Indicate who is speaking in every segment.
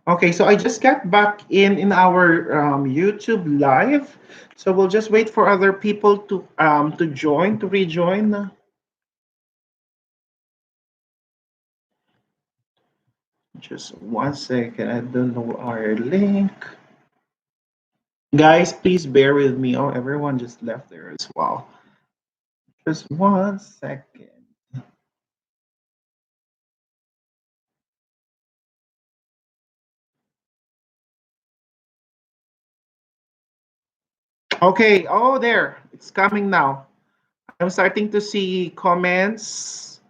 Speaker 1: Okay, so I just got back in our YouTube live. So we'll just wait for other people to join to rejoin. Just 1 second. I don't know our link. Guys, please bear with me. Oh, everyone just left there as well. Just 1 second. Okay. Oh, there. It's coming now. I'm starting to see comments.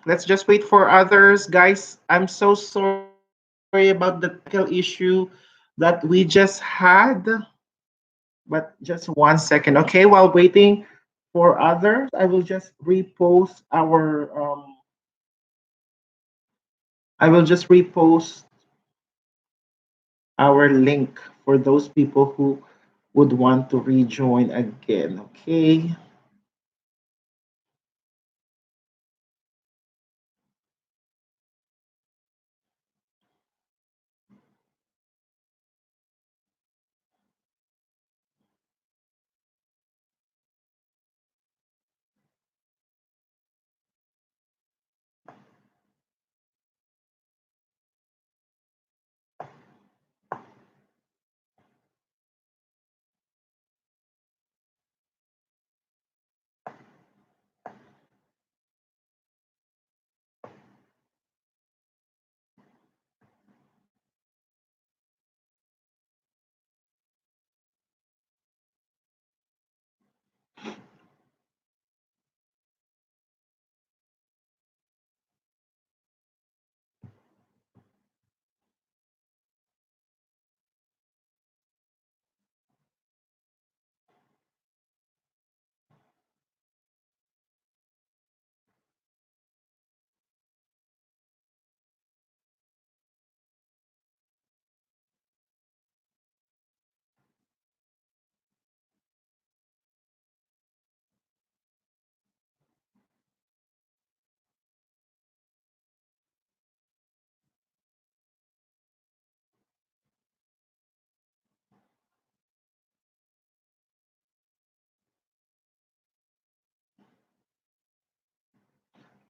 Speaker 1: Let's just wait for others. Guys, I'm so sorry about the technical issue that we just had. But just 1 second. Okay, while waiting for others, I will just repost I will just repost our link for those people who would want to rejoin again. Okay.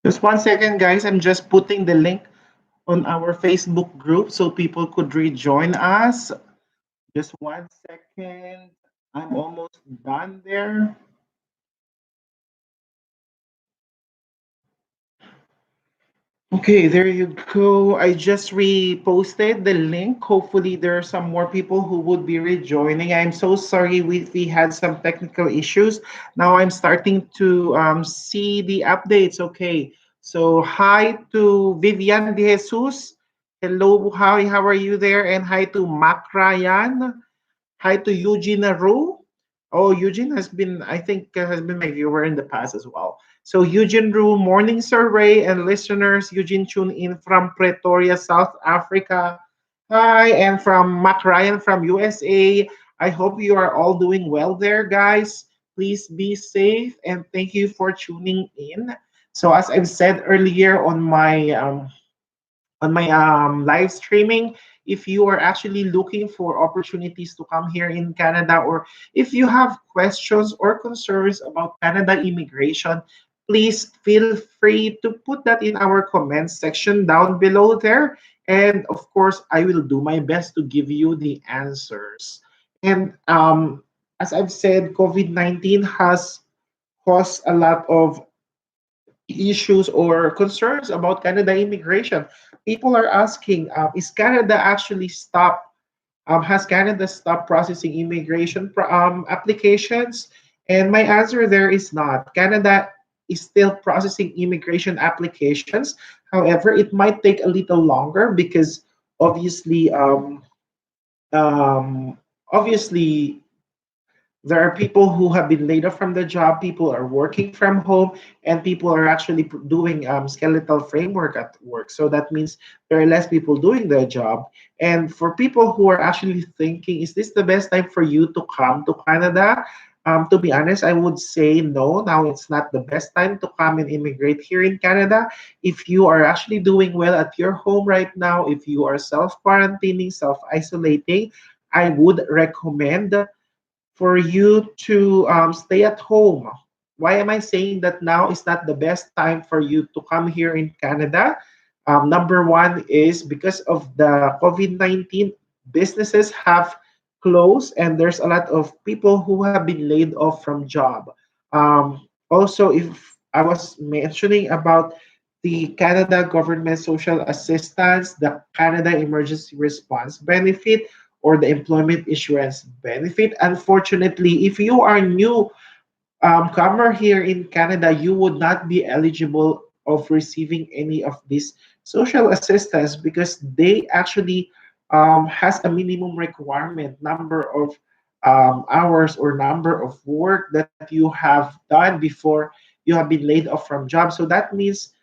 Speaker 1: Just 1 second, guys. I'm just putting the link on our Facebook group so people could rejoin us. Just 1 second. I'm almost done there. Okay, there you go. I just reposted the link. Hopefully, there are some more people who would be rejoining. I'm so sorry we had some technical issues. Now I'm starting to see the updates. Okay, so hi to Vivian De Jesus. Hello, hi, how are you there? And hi to Mac Ryan. Hi to Eugene Ru. Oh, Eugene has been, I think, has been my viewer in the past as well. So Eugene Ru, morning survey and listeners. Eugene tune in from Pretoria, South Africa. Hi, and from Mac Ryan from USA. I hope you are all doing well there, guys. Please be safe and thank you for tuning in. So as I've said earlier on my live streaming, if you are actually looking for opportunities to come here in Canada, or if you have questions or concerns about Canada immigration, please feel free to put that in our comments section down below there. And of course, I will do my best to give you the answers. And as I've said, COVID 19 has caused a lot of issues or concerns about Canada immigration. People are asking, is Canada actually stop? Has Canada stopped processing immigration applications? And my answer there is not. Canada is still processing immigration applications. However, it might take a little longer because obviously, um, obviously there are people who have been laid off from the job, people are working from home, and people are actually doing skeletal framework at work. So that means there are less people doing the job. And for people who are actually thinking, is this the best time for you to come to Canada? To be honest, I would say no. Now it's not the best time to come and immigrate here in Canada. If you are actually doing well at your home right now, if you are self quarantining, self isolating, I would recommend for you to stay at home. Why am I saying that now is not the best time for you to come here in Canada? Number one is because of the COVID 19, businesses have closed and there's a lot of people who have been laid off from job. Also, if I was mentioning about the Canada Government Social Assistance, the Canada Emergency Response Benefit, or the Employment Insurance Benefit. Unfortunately, if you are new comer here in Canada, you would not be eligible of receiving any of this social assistance because they actually has a minimum requirement number of hours or number of work that you have done before you have been laid off from job. So that means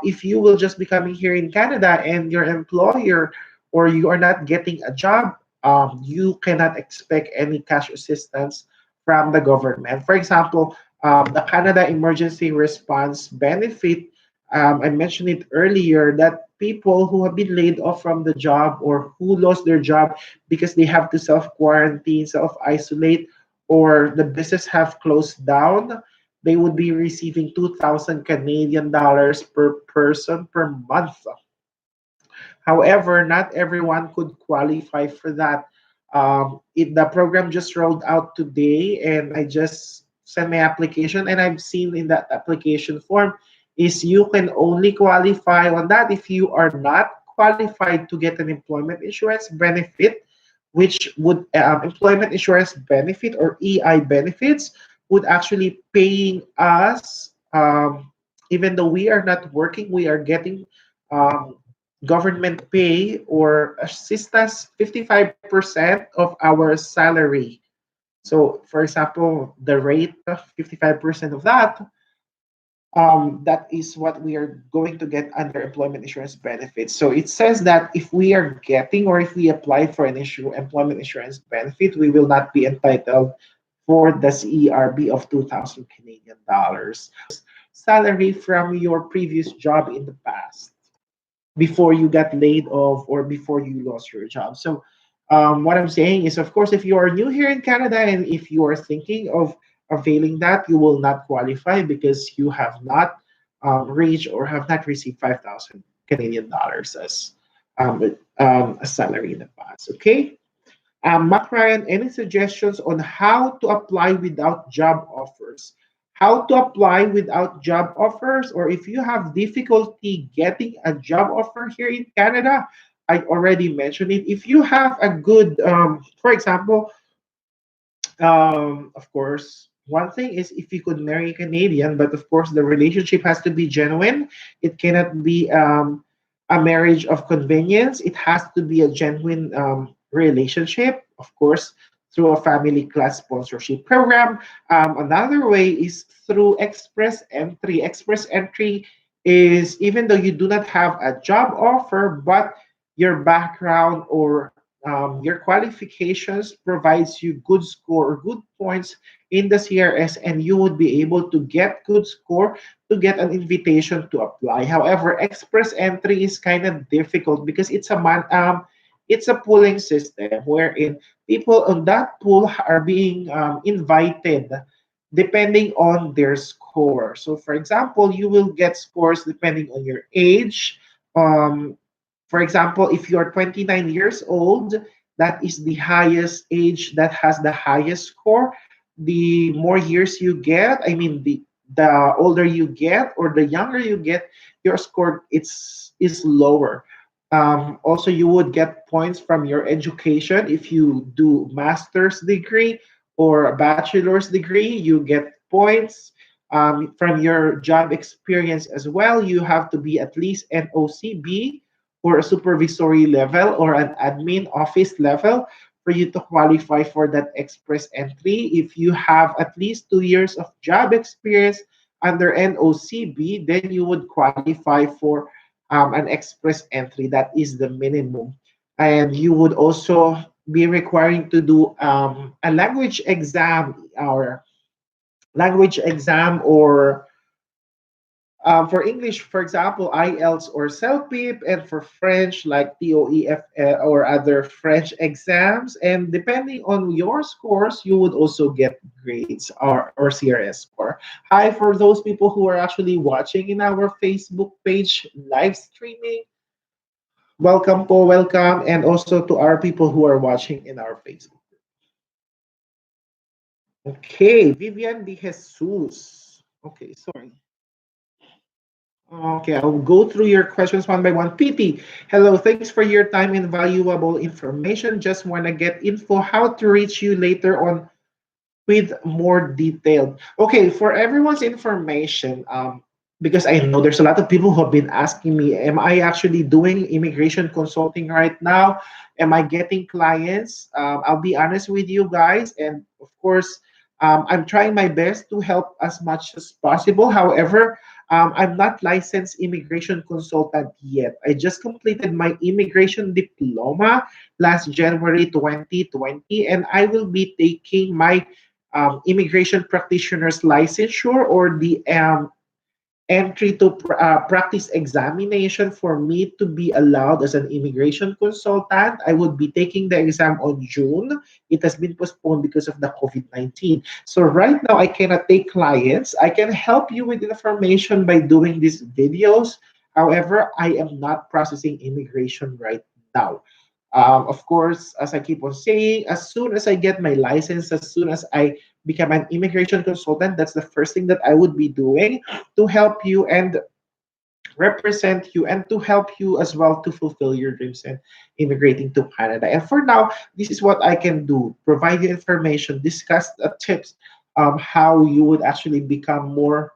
Speaker 1: if you will just be coming here in Canada and your employer or you are not getting a job, you cannot expect any cash assistance from the government. For example, the Canada Emergency Response Benefit, I mentioned it earlier that people who have been laid off from the job or who lost their job because they have to self quarantine, self isolate, or the business have closed down, they would be receiving 2,000 Canadian dollars per person per month. However, not everyone could qualify for that. The program just rolled out today, and I just sent my application, and I've seen in that application form is you can only qualify on that if you are not qualified to get an employment insurance benefit, which would employment insurance benefit or EI benefits would actually paying us even though we are not working, we are getting um, government pay or assistance 55% of our salary. So, for example, the rate of 55% of that, that is what we are going to get under employment insurance benefits. So it says that if we are getting or if we apply for an employment insurance benefit, we will not be entitled for the CERB of 2,000 Canadian dollars salary from your previous job in the past before you got laid off or before you lost your job. So, what I'm saying is, of course, if you are new here in Canada and if you are thinking of availing that, you will not qualify because you have not reached or have not received 5,000 Canadian dollars as a salary in the past. Okay. Mac Ryan, any suggestions on how to apply without job offers? How to apply without job offers, or if you have difficulty getting a job offer here in Canada, I already mentioned it. If you have a good, for example, of course, one thing is if you could marry a Canadian, but of course the relationship has to be genuine. It cannot be a marriage of convenience. It has to be a genuine relationship, of course, through a family class sponsorship program. Another way is through express entry. Express entry is even though you do not have a job offer, but your background or your qualifications provides you good score or good points in the CRS, and you would be able to get good score to get an invitation to apply. However, express entry is kind of difficult because it's a pooling system wherein people on that pool are being invited depending on their score. So, for example, you will get scores depending on your age. Um, for example, if you're 29 years old, that is the highest age that has the highest score. The more years you get, I mean, the older you get or the younger you get, your score is lower. Also, you would get points from your education. If you do master's degree or a bachelor's degree, you get points. From your job experience as well, you have to be at least an OCB or a supervisory level or an admin office level for you to qualify for that express entry. If you have at least 2 years of job experience under NOCB, then you would qualify for an express entry. That is the minimum. And you would also be requiring to do a language exam or or for English, for example, IELTS or CELPIP, and for French, like TOEF or other French exams. And depending on your scores, you would also get grades or CRS score. Hi, for those people who are actually watching in our Facebook page live streaming, welcome po, welcome. And also to our people who are watching in our Facebook. Okay, Vivian de Jesus. Okay, sorry. Okay, I'll go through your questions one by one. PT, hello, thanks for your time and valuable information. Just want to get info how to reach you later on with more detailed. Okay, for everyone's information, because I know there's a lot of people who have been asking me, am I actually doing immigration consulting right now? Am I getting clients? I'll be honest with you guys, and of course, I'm trying my best to help as much as possible. However, I'm not licensed immigration consultant yet. I just completed my immigration diploma last January 2020, and I will be taking my immigration practitioner's licensure or the entry to practice examination for me to be allowed as an immigration consultant. I would be taking the exam on June. It has been postponed because of the COVID-19. So right now I cannot take clients. I can help you with information by doing these videos. However, I am not processing immigration right now. Of course, as I keep on saying, as soon as I get my license, as soon as I become an immigration consultant, that's the first thing that I would be doing to help you and represent you and to help you as well to fulfill your dreams and immigrating to Canada. And for now, this is what I can do: provide you information, discuss the tips, how you would actually become more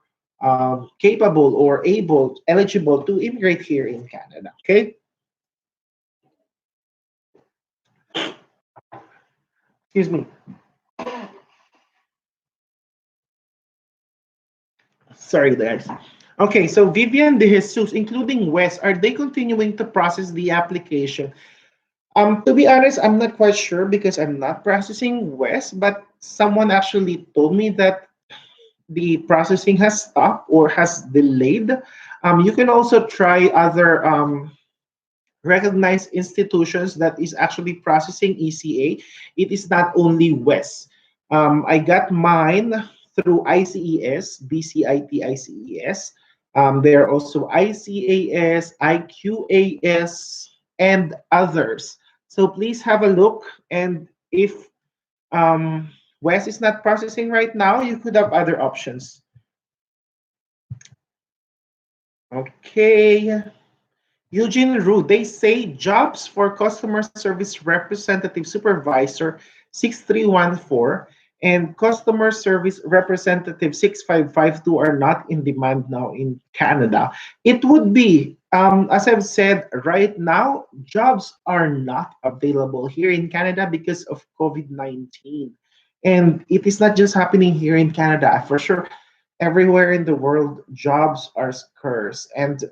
Speaker 1: capable or able, eligible to immigrate here in Canada. Okay, excuse me. Sorry, guys. Okay, so Vivian De Jesus, including Wes, are they continuing to process the application? To be honest, I'm not quite sure because I'm not processing Wes, but someone actually told me that the processing has stopped or has delayed. You can also try other recognized institutions that is actually processing ECA. It is not only West. I got mine through ICES, BCIT ICES. There are also ICAS, IQAS, and others. So please have a look. And if West is not processing right now, you could have other options. Okay. Eugene Ru, they say jobs for customer service representative supervisor 6314 and customer service representative 6552 are not in demand now in Canada. It would be, as I've said, right now, jobs are not available here in Canada because of COVID-19. And it is not just happening here in Canada. For sure, everywhere in the world, jobs are scarce. And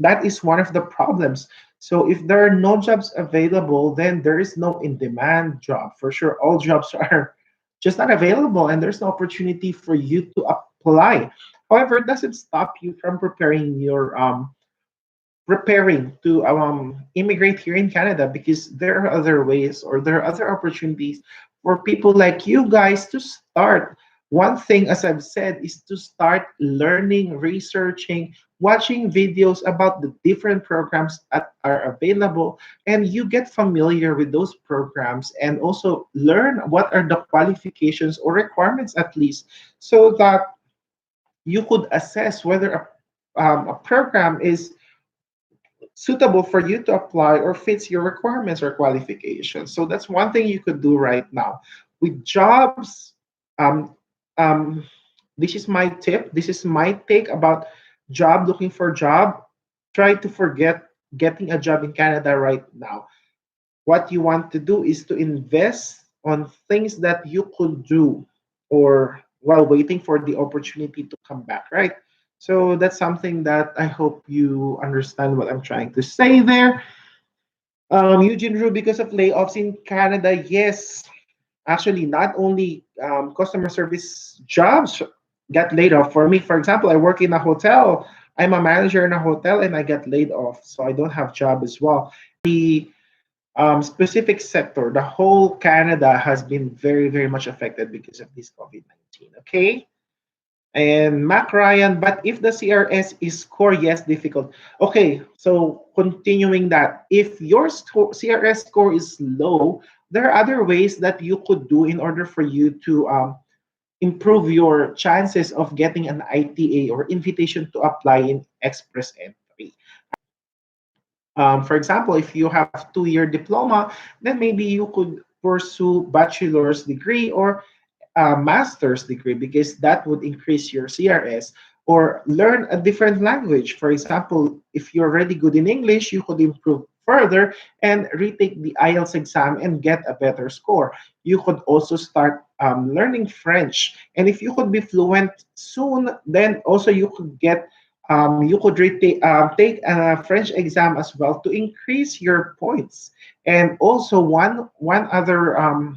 Speaker 1: that is one of the problems. So if there are no jobs available, then there is no in-demand job. For sure, all jobs are just not available, and there's no opportunity for you to apply. However, it doesn't stop you from preparing to immigrate here in Canada because there are other ways or there are other opportunities for people like you guys to start. One thing, as I've said, is to start learning, researching, watching videos about the different programs that are available, and you get familiar with those programs and also learn what are the qualifications or requirements at least so that you could assess whether a program is suitable for you to apply or fits your requirements or qualifications. So that's one thing you could do right now. With jobs, um, um, this is my tip. This is my take about job looking for job. Try to forget getting a job in Canada right now. What you want to do is to invest on things that you could do or while waiting for the opportunity to come back, right? So that's something that I hope you understand what I'm trying to say there. Eugene Rue, because of layoffs in Canada, yes. Actually, not only customer service jobs got laid off. For me, for example, I work in a hotel. I'm a manager in a hotel and I get laid off. So I don't have job as well. The specific sector, the whole Canada has been very, very much affected because of this COVID-19. Okay. And Mac Ryan, but if the CRS is score, yes, difficult. Okay, so continuing that, if your CRS score is low, there are other ways that you could do in order for you to improve your chances of getting an ITA or invitation to apply in Express Entry. For example, if you have 2-year diploma, then maybe you could pursue bachelor's degree or a master's degree because that would increase your CRS or learn a different language. For example, if you're already good in English, you could improve further and retake the IELTS exam and get a better score. You could also start learning French. And if you could be fluent soon, then also you could get you could take a French exam as well to increase your points. And also one other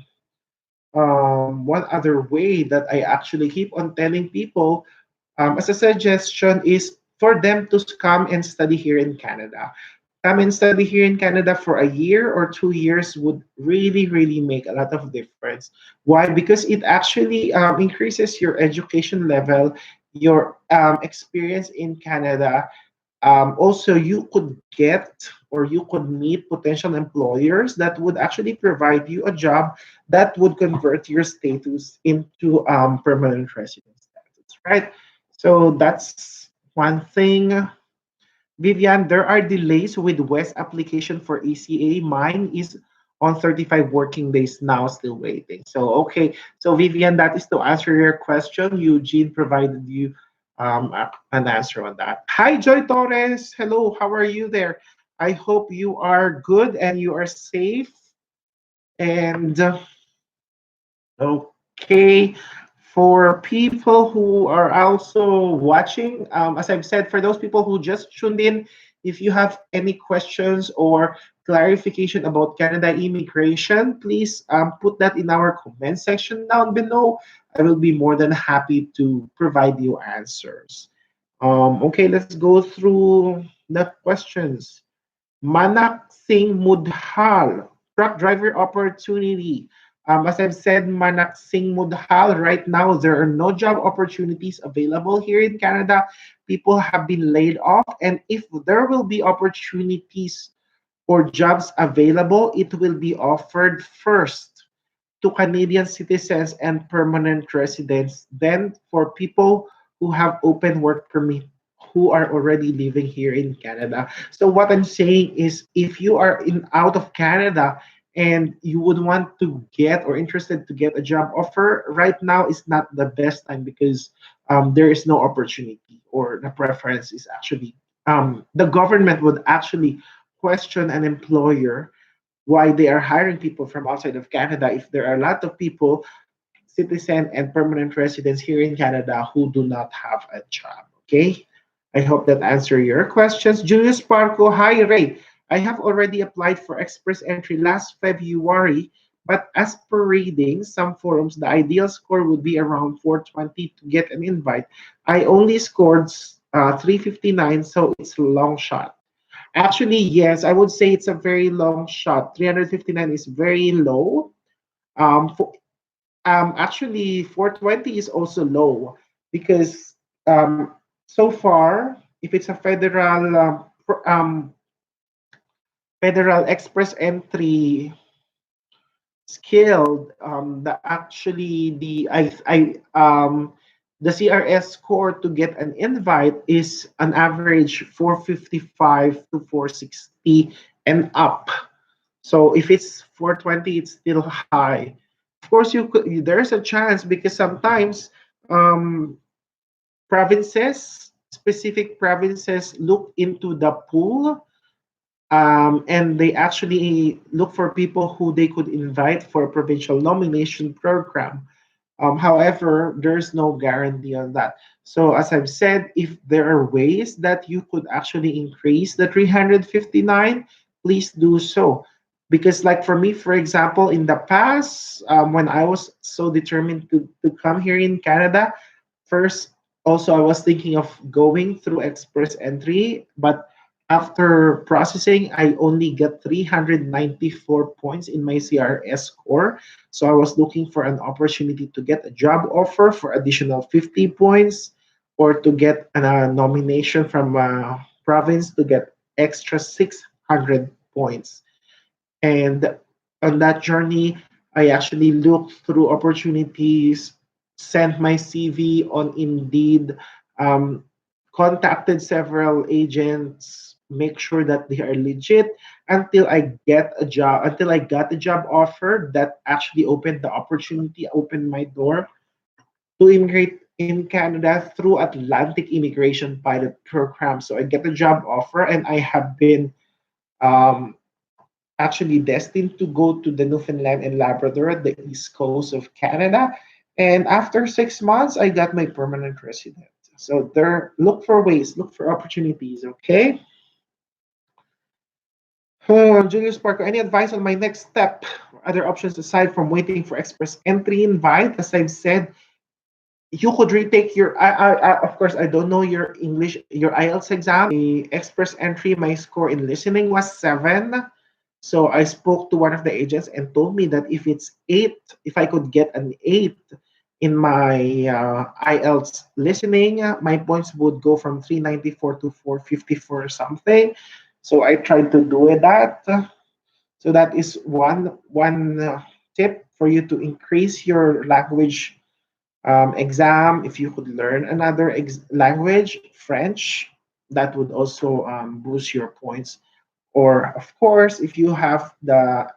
Speaker 1: way that I actually keep on telling people as a suggestion is for them to come and study here in Canada. Come and study here in Canada for a year or 2 years would really, really make a lot of difference. Why? Because it actually increases your education level, your experience in Canada, also, you could get or you could meet potential employers that would actually provide you a job that would convert your status into permanent residence status, right? So that's one thing. Vivian, there are delays with West application for ECA. Mine is on 35 working days now, still waiting. So, okay. So, Vivian, that is to answer your question. Eugene provided you an answer on that. Hi, Joy Torres. Hello, how are you there? I hope you are good and you are safe. And okay, for people who are also watching, as I've said, for those people who just tuned in, if you have any questions or clarification about Canada immigration, please put that in our comment section down below. I will be more than happy to provide you answers. Okay, let's go through the questions. Manak Singh Mudhal, truck driver opportunity. As I've said, Manak Singh Mudhal, right now there are no job opportunities available here in Canada. People have been laid off, and if there will be opportunities or jobs available, it will be offered first to Canadian citizens and permanent residents, then for people who have open work permit who are already living here in Canada. So what I'm saying is if you are in out of Canada and you would want to get or interested to get a job offer, right now is not the best time because there is no opportunity or the preference is actually the government would actually question an employer why they are hiring people from outside of Canada if there are a lot of people, citizen and permanent residents here in Canada who do not have a job. Okay? I hope that answer your questions. Julius Parco, hi Ray. I have already applied for express entry last February, but as per reading some forums, the ideal score would be around 420 to get an invite. I only scored 359, so it's a long shot. Actually, yes, I would say it's a very long shot. 359 is very low. For, actually, 420 is also low because so far, if it's a federal express entry skilled, the CRS score to get an invite is an average 455 to 460 and up. So if it's 420, it's still high. Of course, there's a chance because sometimes um, specific provinces look into the pool and they actually look for people who they could invite for a provincial nomination program. However, there's no guarantee on that. So, as I've said, if there are ways that you could actually increase the 359, please do so. Because, like for me, for example, in the past, when I was so determined to come here in Canada, first, also I was thinking of going through express entry, but after processing, I only got 394 points in my CRS score. So I was looking for an opportunity to get a job offer for additional 50 points, or to get a nomination from a province to get extra 600 points. And on that journey, I actually looked through opportunities, sent my CV on Indeed, um, contacted several agents, make sure that they are legit until I get a job, until I got a job offer that actually opened the opportunity, opened my door to immigrate in Canada through Atlantic Immigration Pilot Program. So I get a job offer, and I have been um, actually destined to go to the Newfoundland and Labrador, the east coast of Canada. And after 6 months, I got my permanent resident. So there, look for ways, look for opportunities. Okay. Julius Parker, any advice on my next step? Other options aside from waiting for express entry invite? As I've said, you could retake your. Of course, I don't know your English, your IELTS exam. The express entry, my score in listening was 7. So I spoke to one of the agents and told me that if it's 8, if I could get an 8 in my IELTS listening, my points would go from 394 to 454 or something. So I tried to do that. So that is one tip for you to increase your language exam. If you could learn another language, French, that would also boost your points. Or of course, if you have the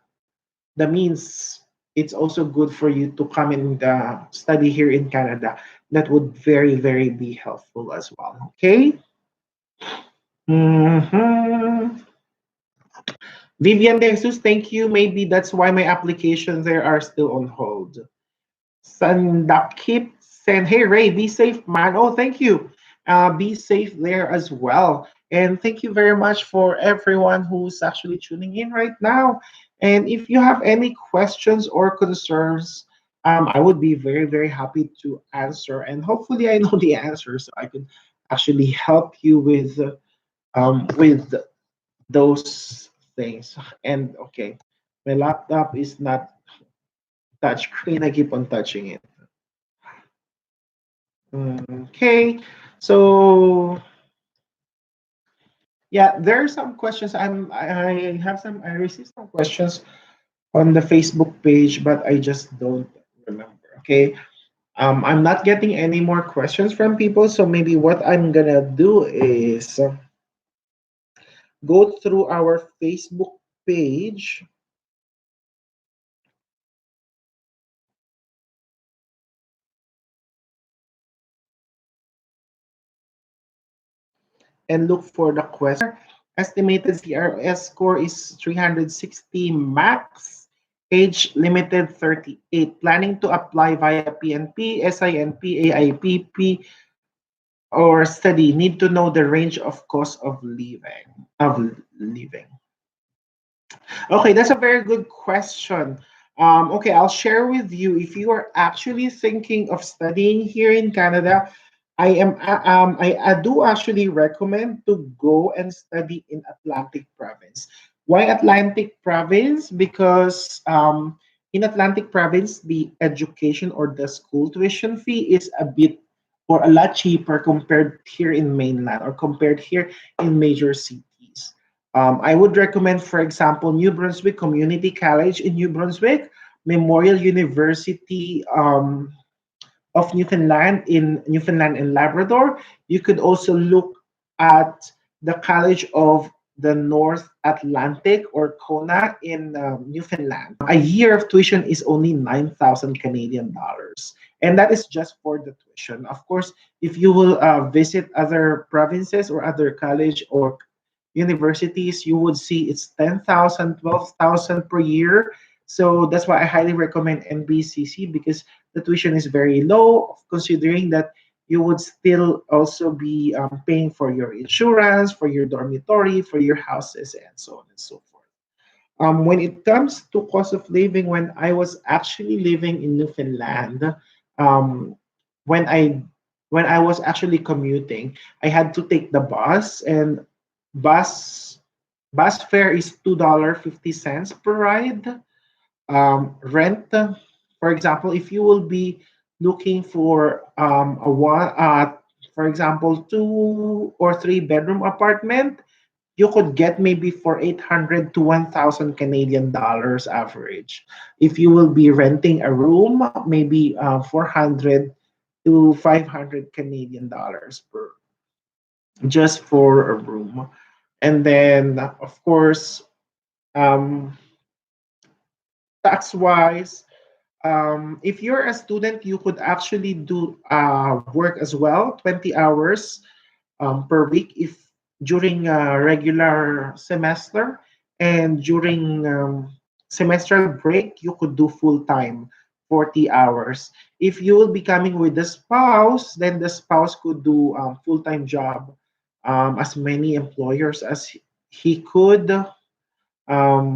Speaker 1: means, it's also good for you to come and study here in Canada. That would very be helpful as well. Okay. Mhm. Vivian De Jesus, thank you. Maybe that's why my applications there are still on hold. Sandakip saying, hey Ray, be safe, man. Oh, thank you. Be safe there as well. And thank you very much for everyone who's actually tuning in right now. And if you have any questions or concerns, I would be very happy to answer. And hopefully, I know the answer, so I can actually help you with those things. And okay, my laptop is not touchscreen. I keep on touching it. Okay, so yeah, there are some questions. I have some. I received some questions on the Facebook page, but I just don't remember. Okay, I'm not getting any more questions from people, so maybe what I'm gonna do is go through our Facebook page and look for the question. Estimated CRS score is 360 max. Age limited 38. Planning to apply via PNP, SINP, AIPP, or study. Need to know the range of cost of living. Okay, that's a very good question. Okay, I'll share with you, if you are actually thinking of studying here in Canada, I do actually recommend to go and study in Atlantic Province. Why Atlantic Province? Because in Atlantic Province, the education or the school tuition fee is a bit or a lot cheaper compared here in mainland or compared here in major cities. I would recommend, for example, New Brunswick Community College in New Brunswick, Memorial University of Newfoundland and Labrador. You could also look at the College of the North Atlantic or CONA in Newfoundland. A year of tuition is only 9,000 Canadian dollars. And that is just for the tuition. Of course, if you will visit other provinces or other college or universities, you would see it's 10,000, 12,000 per year. So that's why I highly recommend NBCC, because the tuition is very low, considering that you would still also be paying for your insurance, for your dormitory, for your houses, and so on and so forth. When it comes to cost of living, when I was actually living in Newfoundland, um, when I when I was actually commuting, I had to take the bus, and bus bus fare is $2.50 per ride. Rent, for example, if you will be looking for for example, 2 or 3 bedroom apartment, you could get maybe for 800 to 1,000 Canadian dollars average. If you will be renting a room, maybe 400 to 500 Canadian dollars per just for a room. And then, of course, um, tax wise, if you're a student, you could actually do work as well, 20 hours per week if during a regular semester, and during semestral break you could do full time 40 hours. If you will be coming with the spouse, then the spouse could do full time job as many employers as he could,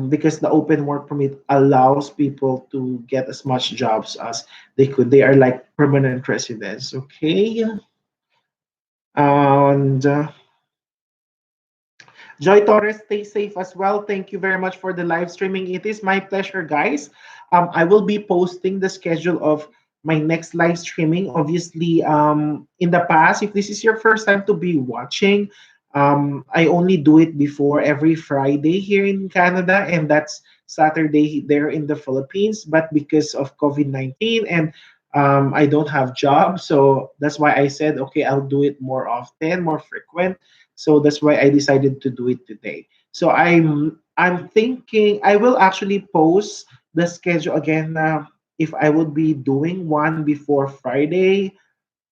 Speaker 1: because the open work permit allows people to get as much jobs as they could. They are like permanent residents. Okay. And Joy Torres, stay safe as well. Thank you very much for the live streaming. It is my pleasure, guys. I will be posting the schedule of my next live streaming. Obviously, in the past, if this is your first time to be watching, I only do it before every Friday here in Canada, and that's Saturday there in the Philippines. But because of COVID-19 and I don't have job, so that's why I said, okay, I'll do it more often, more frequent, so that's why I decided to do it today. So I'm thinking I will actually post the schedule again, if I would be doing one before Friday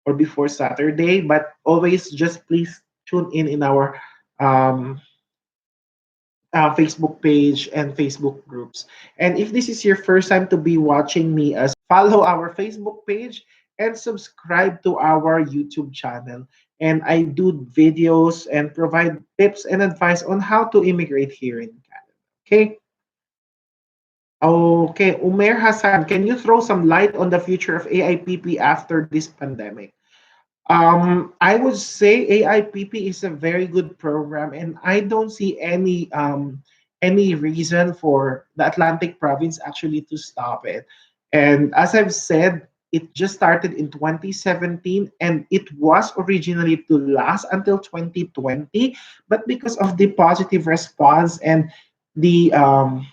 Speaker 1: or before Saturday, but always just please tune in our um, Facebook page and Facebook groups. And if this is your first time to be watching me as well, follow our Facebook page and subscribe to our YouTube channel. And I do videos and provide tips and advice on how to immigrate here in Canada. Okay. Okay, Umer Hassan, can you throw some light on the future of AIPP after this pandemic? I would say AIPP is a very good program, and I don't see any reason for the Atlantic province actually to stop it. And as I've said, it just started in 2017, and it was originally to last until 2020, but because of the positive response and the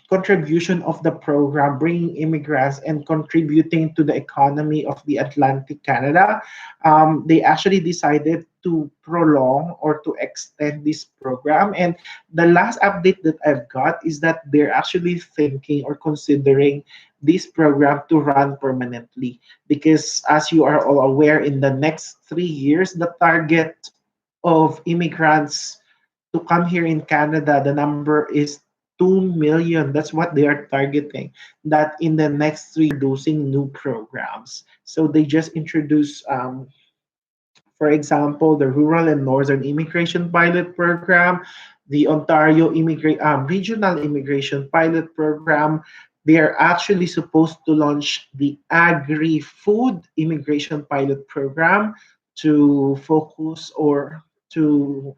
Speaker 1: contribution of the program, bringing immigrants and contributing to the economy of the Atlantic Canada, they actually decided to prolong or to extend this program. And the last update that I've got is that they're actually thinking or considering this program to run permanently. Because as you are all aware, in the next 3 years, the target of immigrants to come here in Canada, the number is 2 million. That's what they are targeting. That in the next 3 introducing new programs. So they just introduced, for example, the Rural and Northern Immigration Pilot Program, the Ontario Regional Immigration Pilot Program. They are actually supposed to launch the Agri-Food Immigration Pilot Program to focus or to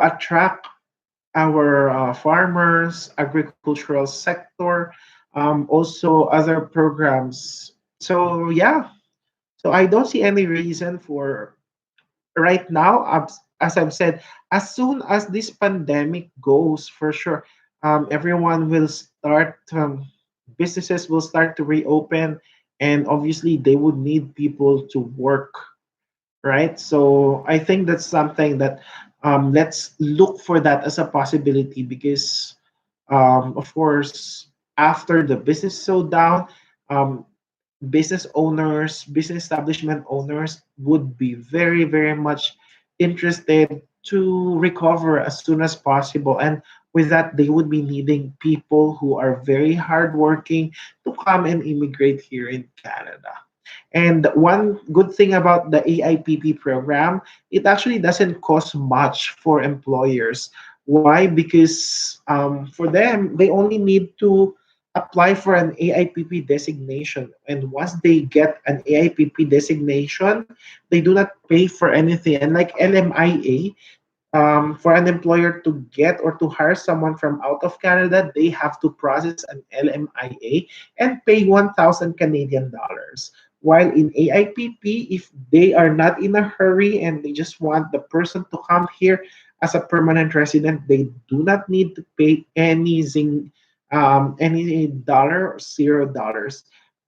Speaker 1: attract our farmers, agricultural sector, also other programs. So yeah, so I don't see any reason for right now. As I've said, as soon as this pandemic goes, for sure, everyone will start. Businesses will start to reopen, and obviously they would need people to work, right? So I think that's something that, let's look for that as a possibility, because of course after the business slowdown, um, business owners, business establishment owners would be very, very much interested to recover as soon as possible. And with that, they would be needing people who are very hardworking to come and immigrate here in Canada. And one good thing about the AIPP program, it actually doesn't cost much for employers. Why? Because for them, they only need to apply for an AIPP designation. And once they get an AIPP designation, they do not pay for anything. And like LMIA, for an employer to get or to hire someone from out of Canada, they have to process an LMIA and pay 1,000 Canadian dollars. While in AIPP, if they are not in a hurry and they just want the person to come here as a permanent resident, they do not need to pay any dollar or $0.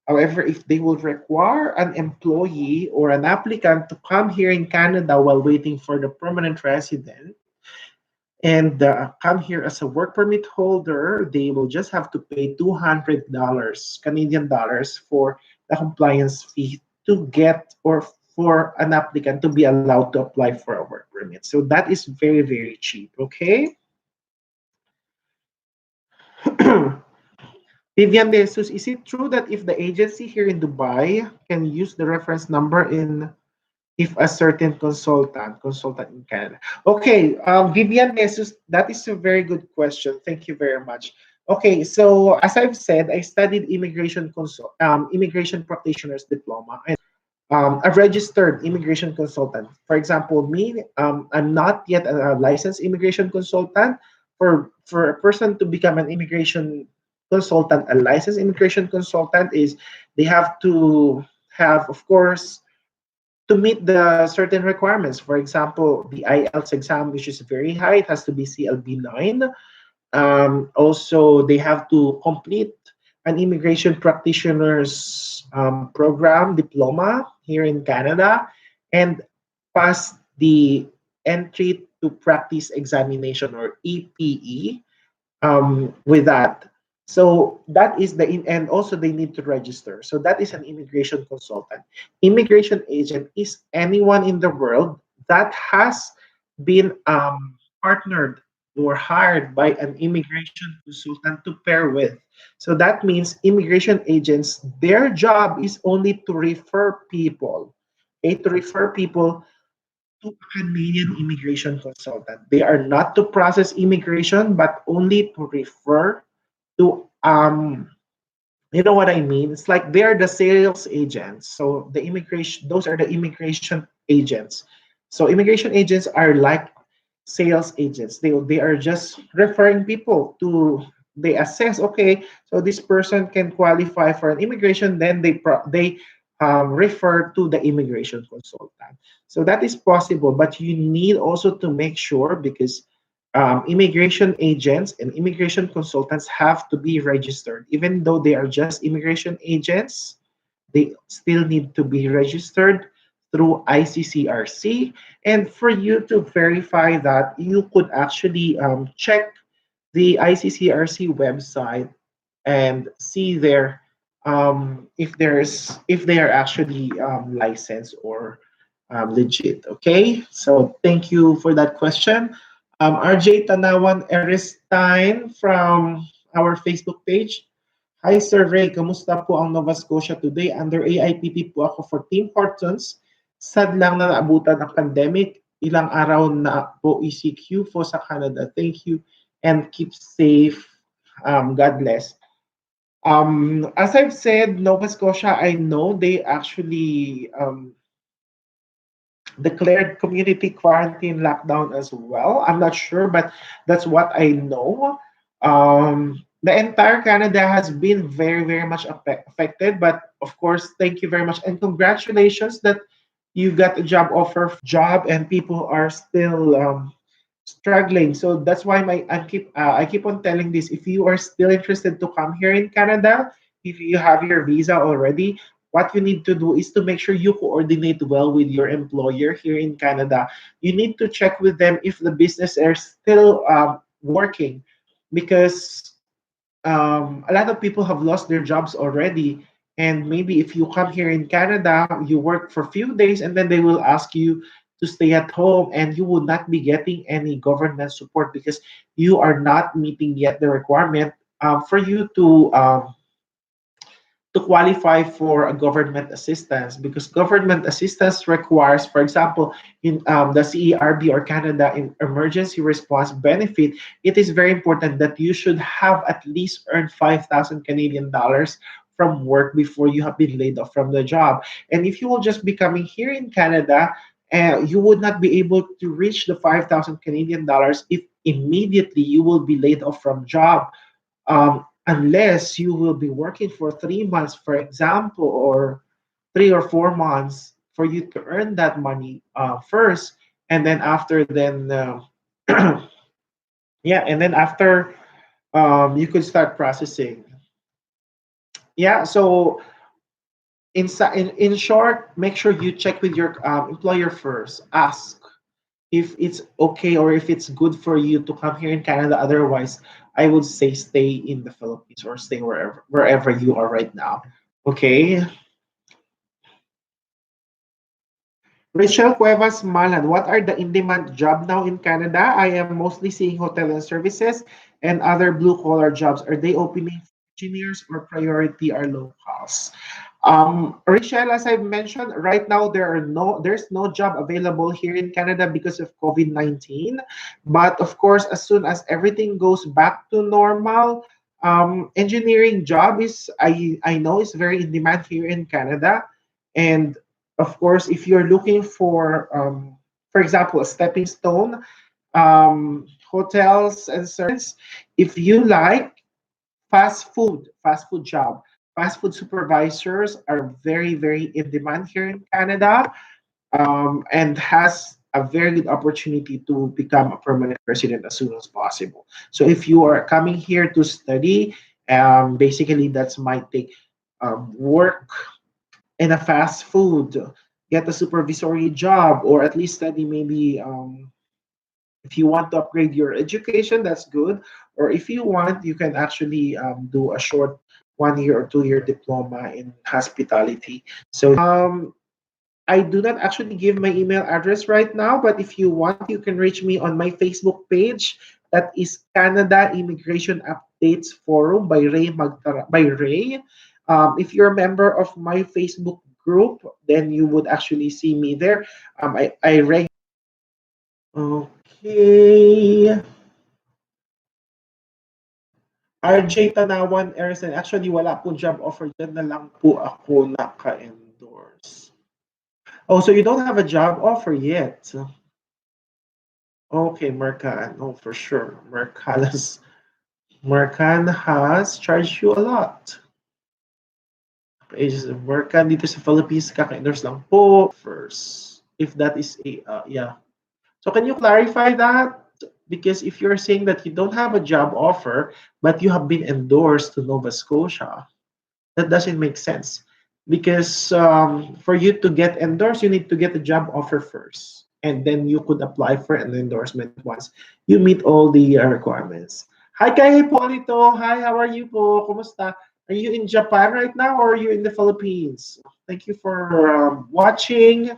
Speaker 1: However, if they will require an employee or an applicant to come here in Canada while waiting for the permanent resident and come here as a work permit holder, they will just have to pay $200 Canadian dollars for the compliance fee to get or for an applicant to be allowed to apply for a work permit. So that is very, very cheap. Okay. Vivian De Jesus, is it true that if the agency here in Dubai can use the reference number in if a certain consultant in Canada? Okay, Vivian De Jesus, that is a very good question. Thank you very much. Okay, so as I've said, I studied immigration practitioner's diploma and a registered immigration consultant. For example, me, I'm not yet a licensed immigration consultant. For a person to become an immigration consultant, a licensed immigration consultant is they have to have, of course, to meet the certain requirements. For example, the IELTS exam, which is very high, it has to be CLB 9. Also, they have to complete an immigration practitioner's program diploma here in Canada and pass the entry to practice examination or EPE with that. So that is and also they need to register. So that is an immigration consultant. Immigration agent is anyone in the world that has been partnered or hired by an immigration consultant to pair with. So that means immigration agents, their job is only to refer people, okay, to refer people to a Canadian immigration consultant. They are not to process immigration, but only to refer to you know what I mean? It's like they're the sales agents. So the immigration, those are the immigration agents. So immigration agents are like sales agents. They are just referring people to they assess, okay, so this person can qualify for an immigration, then they refer to the immigration consultant. So that is possible, but you need also to make sure because immigration agents and immigration consultants have to be registered. Even though they are just immigration agents, they still need to be registered through ICCRC. And for you to verify that, you could actually check the ICCRC website and see there if they are actually licensed or legit. Okay, so thank you for that question. RJ Tanawan Erestine from our Facebook page. Hi Sir Ray, kamusta po ang Nova Scotia today? Under AIPP po ako for Tim Hortons. Sad lang na naabutan ng pandemic. Ilang araw na po ECQ po sa Canada. Thank you and keep safe. God bless. As I've said, Nova Scotia, I know they actually declared community quarantine lockdown as well. I'm not sure, but that's what I know. The entire Canada has been very, very much affected. But of course, thank you very much and congratulations that you got a job offer, job, and people are still struggling. So that's why I keep on telling this. If you are still interested to come here in Canada, if you have your visa already, what you need to do is to make sure you coordinate well with your employer here in Canada. You need to check with them if the business are still working, because a lot of people have lost their jobs already. And maybe if you come here in Canada, you work for a few days and then they will ask you to stay at home and you will not be getting any government support because you are not meeting yet the requirement for you to qualify for a government assistance, because government assistance requires, for example, in the CERB or Canada in Emergency Response Benefit, it is very important that you should have at least earned 5,000 Canadian dollars from work before you have been laid off from the job. And if you will just be coming here in Canada, you would not be able to reach the 5,000 Canadian dollars if immediately you will be laid off from job, unless you will be working for 3 months, for example, or 3 or 4 months for you to earn that money first, and then after then, yeah, and then after, you could start processing. Yeah, so in short, make sure you check with your employer first. Ask if it's okay or if it's good for you to come here in Canada. Otherwise, I would say stay in the Philippines or stay wherever you are right now. Okay. Rachel Cuevas Malan, what are the in-demand job now in Canada? I am mostly seeing hotel and services and other blue-collar jobs. Are they opening for engineers or priority are locals? Rachel, as I mentioned, right now there's no job available here in Canada because of COVID-19. But of course, as soon as everything goes back to normal, engineering job I know is very in demand here in Canada. And of course, if you're looking for example, a stepping stone, hotels and services, if you like fast food job, fast food supervisors are very, very in demand here in Canada, and has a very good opportunity to become a permanent resident as soon as possible. So if you are coming here to study, basically that's might take work in a fast food, get a supervisory job, or at least study maybe, if you want to upgrade your education, that's good. Or if you want, you can actually do a short 1 year or 2 year diploma in hospitality. So I do not actually give my email address right now, but if you want, you can reach me on my Facebook page. That is Canada Immigration Updates Forum by Ray. If you're a member of my Facebook group, then you would actually see me there. I Okay. RJ Tanawan Erison. Actually, wala po job offer. Diyan na lang po ako naka-endorse. Oh, so you don't have a job offer yet. Okay, Mercan. Oh, for sure. Mercan has charged you a lot. Is Mercan dito sa Philippines, kaka-endorse lang po first. If that is yeah. So can you clarify that? Because if you're saying that you don't have a job offer, but you have been endorsed to Nova Scotia, that doesn't make sense. Because for you to get endorsed, you need to get a job offer first. And then you could apply for an endorsement once you meet all the requirements. Hi, Kay Polito. Hi, how are you po? Kumusta? Are you in Japan right now or are you in the Philippines? Thank you for watching.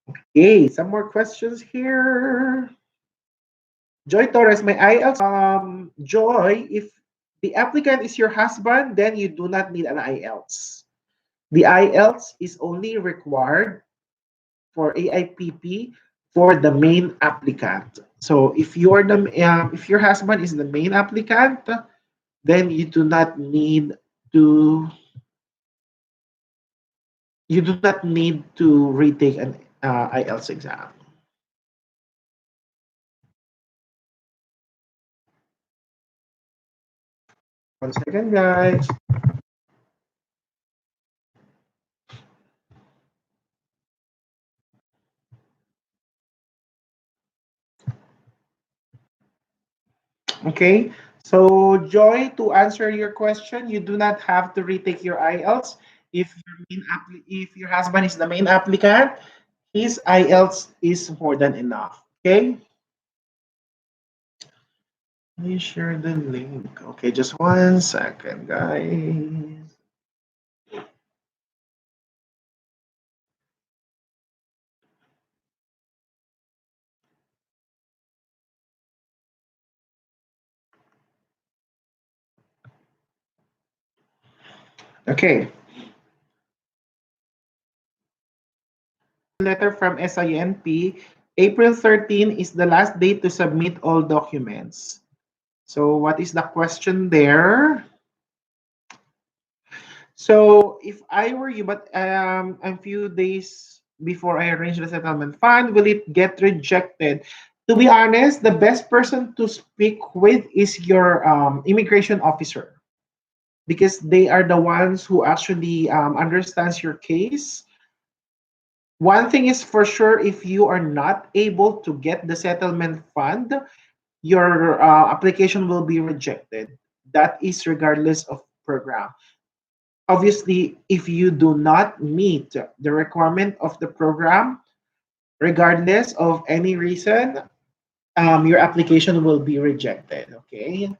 Speaker 1: Okay, some more questions here. Joy Torres, my IELTS. Joy, if the applicant is your husband, then you do not need an IELTS. The IELTS is only required for AIPP for the main applicant. So if your husband is the main applicant, then to you do not need to retake an IELTS exam. One second, guys. Okay. So, Joy, to answer your question, you do not have to retake your IELTS. If your husband is the main applicant, his IELTS is more than enough. Okay. Let me share the link. Okay, just 1 second, guys. Okay. Letter from SINP. April 13 is the last date to submit all documents. So what is the question there? So if I were you, but a few days before I arrange the settlement fund, will it get rejected? To be honest, the best person to speak with is your immigration officer because they are the ones who actually understands your case. One thing is for sure, if you are not able to get the settlement fund, your application will be rejected. That is regardless of program. Obviously, if you do not meet the requirement of the program, regardless of any reason, your application will be rejected. Okay.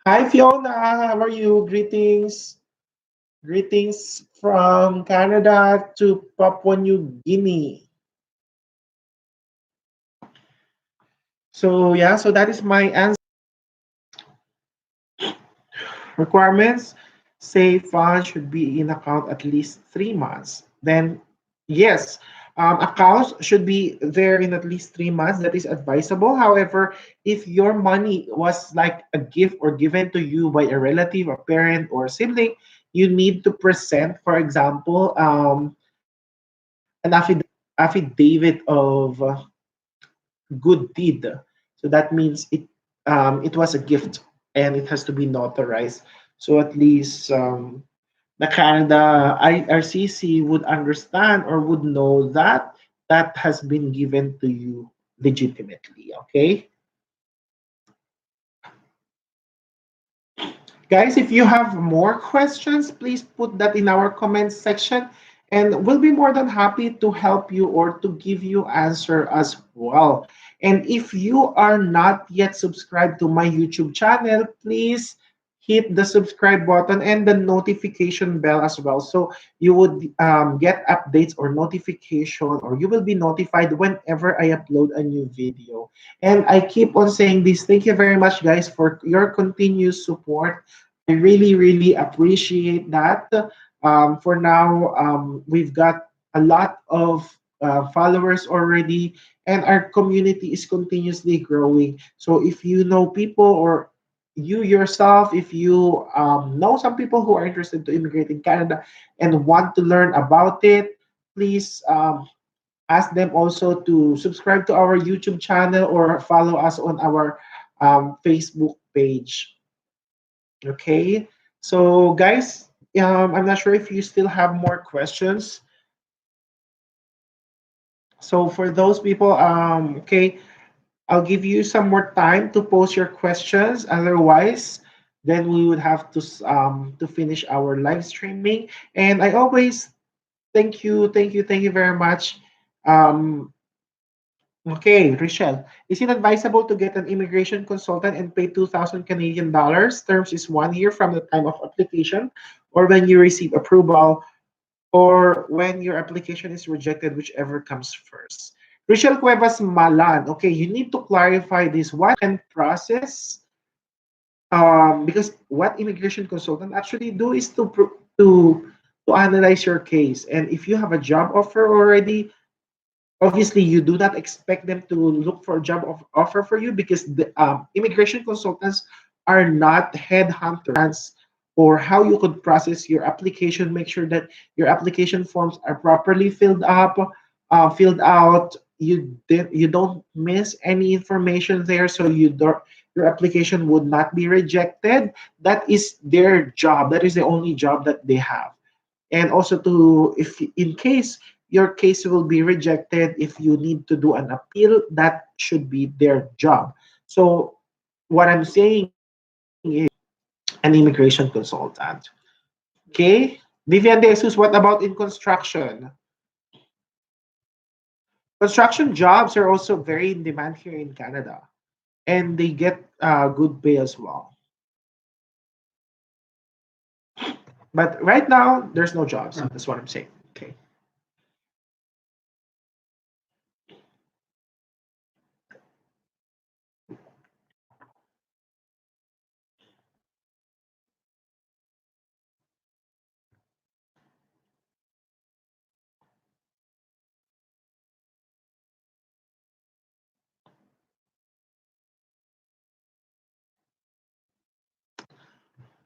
Speaker 1: Hi, Fiona. How are you? Greetings. Greetings from Canada to Papua New Guinea. So, yeah, so that is my answer. Requirements say funds should be in account at least 3 months. Then, yes, accounts should be there in at least 3 months. That is advisable. However, if your money was like a gift or given to you by a relative, a parent, or a sibling, you need to present, for example, an affidavit of good deed. So that means it was a gift and it has to be notarized. So at least the Canada IRCC would understand or would know that that has been given to you legitimately. Okay. Guys, if you have more questions, please put that in our comments section and we'll be more than happy to help you or to give you answer as well. And if you are not yet subscribed to my YouTube channel, please hit the subscribe button and the notification bell as well. So you would get updates or notification or you will be notified whenever I upload a new video. And I keep on saying this. Thank you very much, guys, for your continuous support. I really, really appreciate that. For now, we've got a lot of followers already, and our community is continuously growing. So if you know people or you yourself, if you know some people who are interested to immigrate in Canada and want to learn about it, please ask them also to subscribe to our YouTube channel or follow us on our Facebook page. Okay, so guys, I'm not sure if you still have more questions. So for those people, okay, I'll give you some more time to post your questions. Otherwise, then we would have to finish our live streaming. And I always thank you very much. Um, Okay, Richelle, is it advisable to get an immigration consultant and pay 2,000 Canadian dollars? Terms is 1 year from the time of application, or when you receive approval, or when your application is rejected, whichever comes first. Richelle Cuevas Malan, okay, you need to clarify this. What and process? Because what immigration consultant actually do is to analyze your case, and if you have a job offer already, obviously you do not expect them to look for a offer for you because the immigration consultants are not headhunters. Or how you could process your application, make sure that your application forms are properly filled up, filled out. You don't miss any information there, so your application would not be rejected. That is their job. That is the only job that they have. And also, to if in case your case will be rejected, if you need to do an appeal, that should be their job. So what I'm saying is an immigration consultant. Okay, Vivian De Jesus, what about in construction? Construction jobs are also very in demand here in Canada, and they get good pay as well. But right now, there's no jobs. That's what I'm saying. Okay.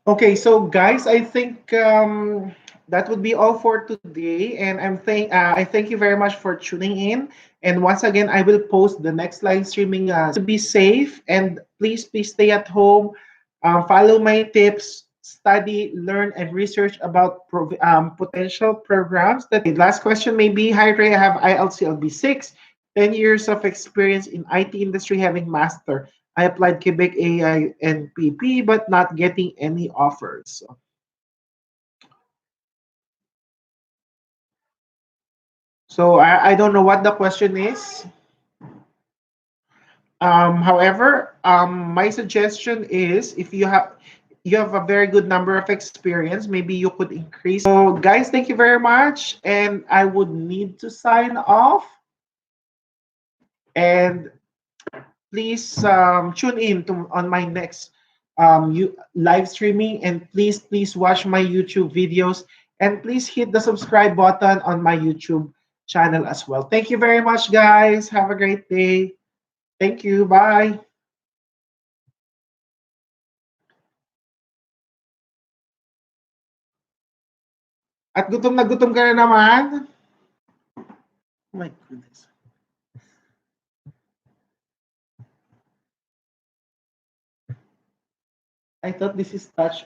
Speaker 1: Okay, so guys, I think that would be all for today, and I thank you very much for tuning in. And once again, I will post the next live streaming. To be safe, and please stay at home. Follow my tips. Study, learn, and research about potential programs. That last question may be, hi Ray, I have ILCLB 6, 10 years of experience in IT industry, having master. I applied Quebec AI and PP, but not getting any offers. So I don't know what the question is. However, my suggestion is if you have a very good number of experience, maybe you could increase. So guys, thank you very much, and I would need to sign off. And please tune in to on my next live streaming, and please watch my YouTube videos, and please hit the subscribe button on my YouTube channel as well. Thank you very much, guys. Have a great day. Thank you. Bye. At gutom ka na naman. Oh my goodness. I thought this is touch